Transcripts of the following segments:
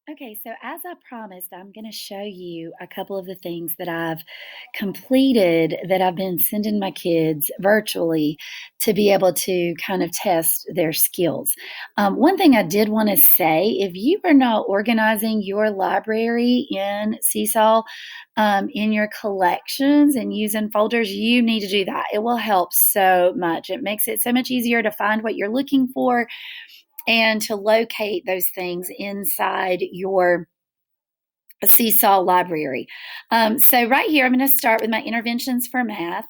Okay, so as I promised, I'm going to show you a couple of the things that I've completed that I've been sending my kids virtually to be able to kind of test their skills. One thing I did want to say, if you are not organizing your library in Seesaw, in your collections and using folders, you need to do that. It will help so much. It makes it so much easier to find what you're looking for and to locate those things inside your Seesaw library. So right here, I'm going to start with my interventions for math.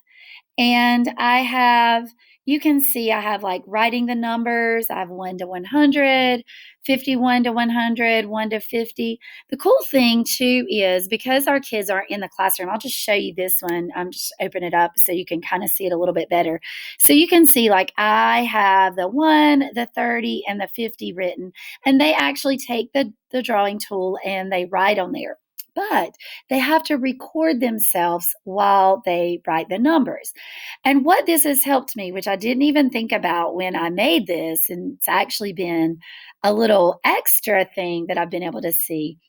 And I have, you can see I have like writing the numbers. I have 1 to 100, 51 to 100, 1 to 50. The cool thing too is because our kids aren't in the classroom, I'll just show you this one. I'm just open it up so you can kind of see it a little bit better. So you can see like I have the 1, the 30, and the 50 written, and they actually take the drawing tool and they write on there. But they have to record themselves while they write the numbers. And what this has helped me, which I didn't even think about when I made this, and it's actually been a little extra thing that I've been able to see.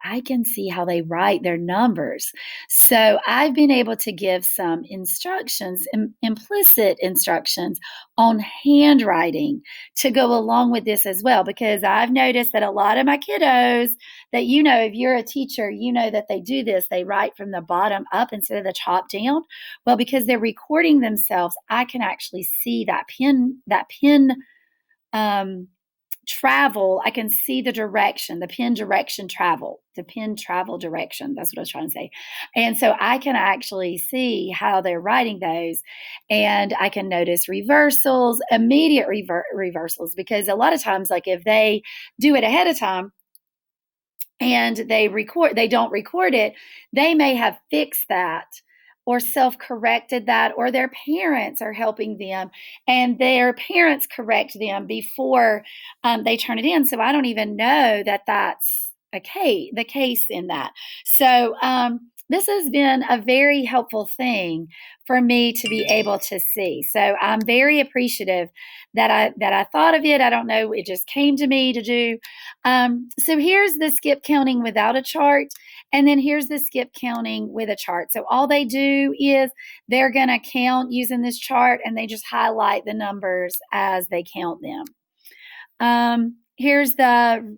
I can see how they write their numbers. So I've been able to give some instructions, implicit instructions on handwriting to go along with this as well, because I've noticed that a lot of my kiddos that, if you're a teacher, you know that they do this. They write from the bottom up instead of the top down. Well, because they're recording themselves, I can actually see that pen um, travel. I can see the direction, the pen direction travel, the pen travel direction. That's what I was trying to say. And so I can actually see how they're writing those. And I can notice reversals, immediate reversals, because a lot of times, like if they do it ahead of time, and they don't record it, they may have fixed that or self-corrected that, or their parents are helping them and their parents correct them before they turn it in. So I don't even know that that's the case in that. So this has been a very helpful thing for me to be able to see. So I'm very appreciative that I thought of it. I don't know, it just came to me to do. So here's the skip counting without a chart, and then here's the skip counting with a chart. So all they do is they're going to count using this chart, and they just highlight the numbers as they count them. Here's the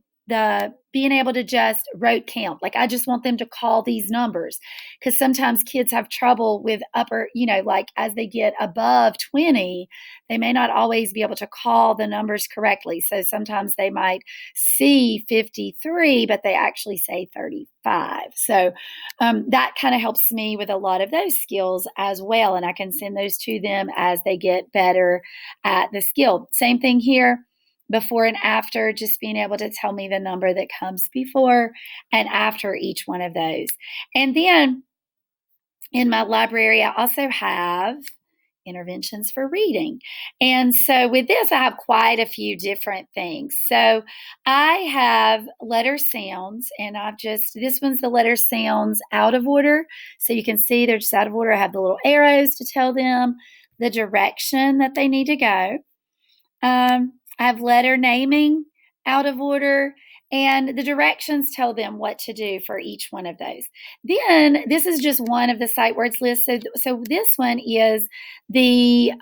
being able to just rote count. Like I just want them to call these numbers, because sometimes kids have trouble with upper, like as they get above 20, they may not always be able to call the numbers correctly. So sometimes they might see 53, but they actually say 35. So that kind of helps me with a lot of those skills as well. And I can send those to them as they get better at the skill. Same thing here, before and after, just being able to tell me the number that comes before and after each one of those. And then in my library, I also have interventions for reading. And so with this, I have quite a few different things. So I have letter sounds, and this one's the letter sounds out of order. So you can see they're just out of order. I have the little arrows to tell them the direction that they need to go. I have letter naming out of order, and the directions tell them what to do for each one of those. Then this is just one of the sight words list. So this one is the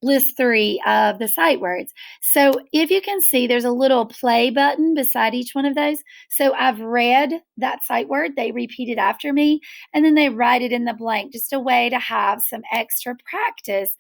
list 3 of the sight words. So if you can see, there's a little play button beside each one of those. So I've read that sight word, they repeat it after me, and then they write it in the blank, just a way to have some extra practice.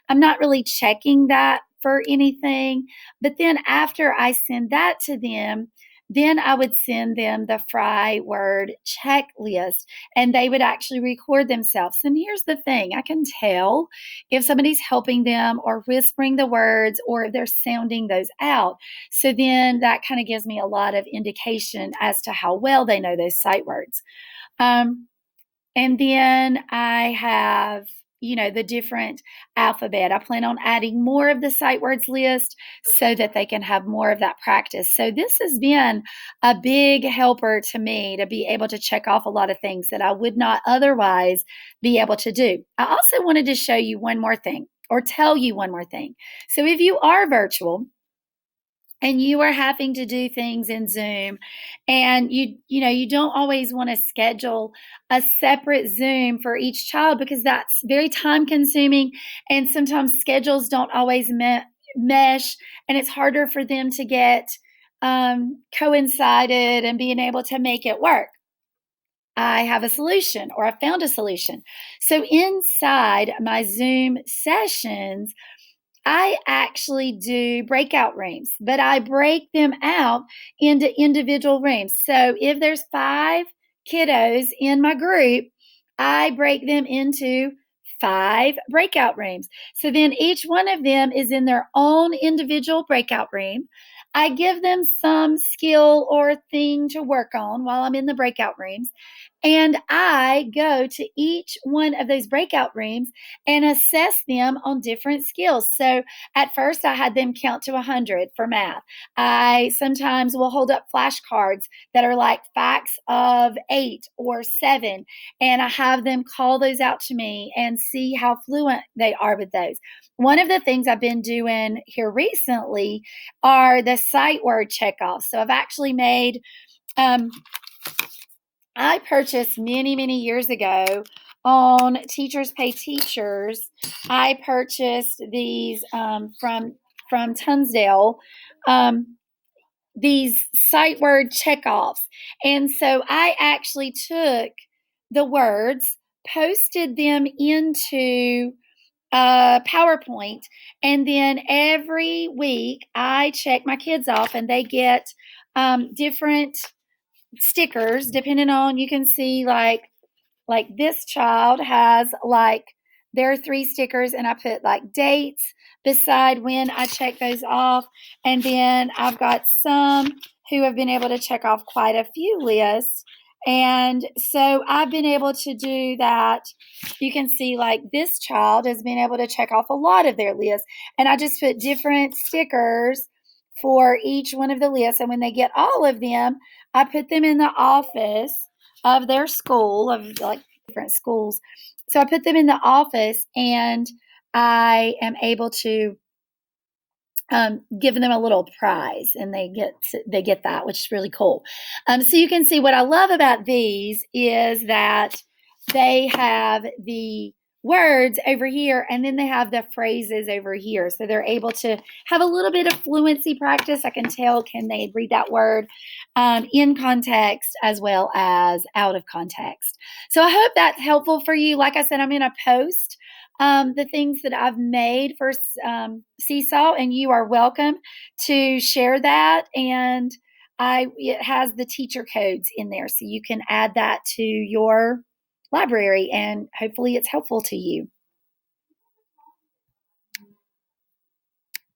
I'm not really checking that for anything, but then after I send that to them, then I would send them the Fry word checklist, and they would actually record themselves. And here's the thing, I can tell if somebody's helping them or whispering the words, or if they're sounding those out. So then that kind of gives me a lot of indication as to how well they know those sight words. And then I have, the different alphabet. I plan on adding more of the sight words list so that they can have more of that practice. So this has been a big helper to me to be able to check off a lot of things that I would not otherwise be able to do. I also wanted to show you one more thing, or tell you one more thing. So if you are virtual, and you are having to do things in Zoom, and you don't always want to schedule a separate Zoom for each child because that's very time consuming, and sometimes schedules don't always mesh, and it's harder for them to get coincided and being able to make it work. I have a solution, or I found a solution. So inside my Zoom sessions, I actually do breakout rooms, but I break them out into individual rooms. So if there's 5 kiddos in my group, I break them into 5 breakout rooms. So then each one of them is in their own individual breakout room. I give them some skill or thing to work on while I'm in the breakout rooms. And I go to each one of those breakout rooms and assess them on different skills. So at first, I had them count to 100 for math. I sometimes will hold up flashcards that are like facts of 8 or 7, and I have them call those out to me and see how fluent they are with those. One of the things I've been doing here recently are the sight word checkoffs. So I've actually made um, I purchased many, many years ago on Teachers Pay Teachers. I purchased these from Tunsdale, these sight word checkoffs, and so I actually took the words, posted them into PowerPoint, and then every week I check my kids off, and they get different stickers depending on, you can see like this child has like their 3 stickers, and I put like dates beside when I check those off. And then I've got some who have been able to check off quite a few lists. And so I've been able to do that. You can see like this child has been able to check off a lot of their lists. And I just put different stickers for each one of the lists. And when they get all of them, I put them in the office of their school, of like different schools. So I put them in the office, and I am able to give them a little prize, and they get that, which is really cool. So you can see what I love about these is that they have the words over here, and then they have the phrases over here. So they're able to have a little bit of fluency practice. I can tell, can they read that word in context as well as out of context. So I hope that's helpful for you. Like I said, I'm going to post the things that I've made for Seesaw, and you are welcome to share that. And it has the teacher codes in there, so you can add that to your library, and hopefully it's helpful to you.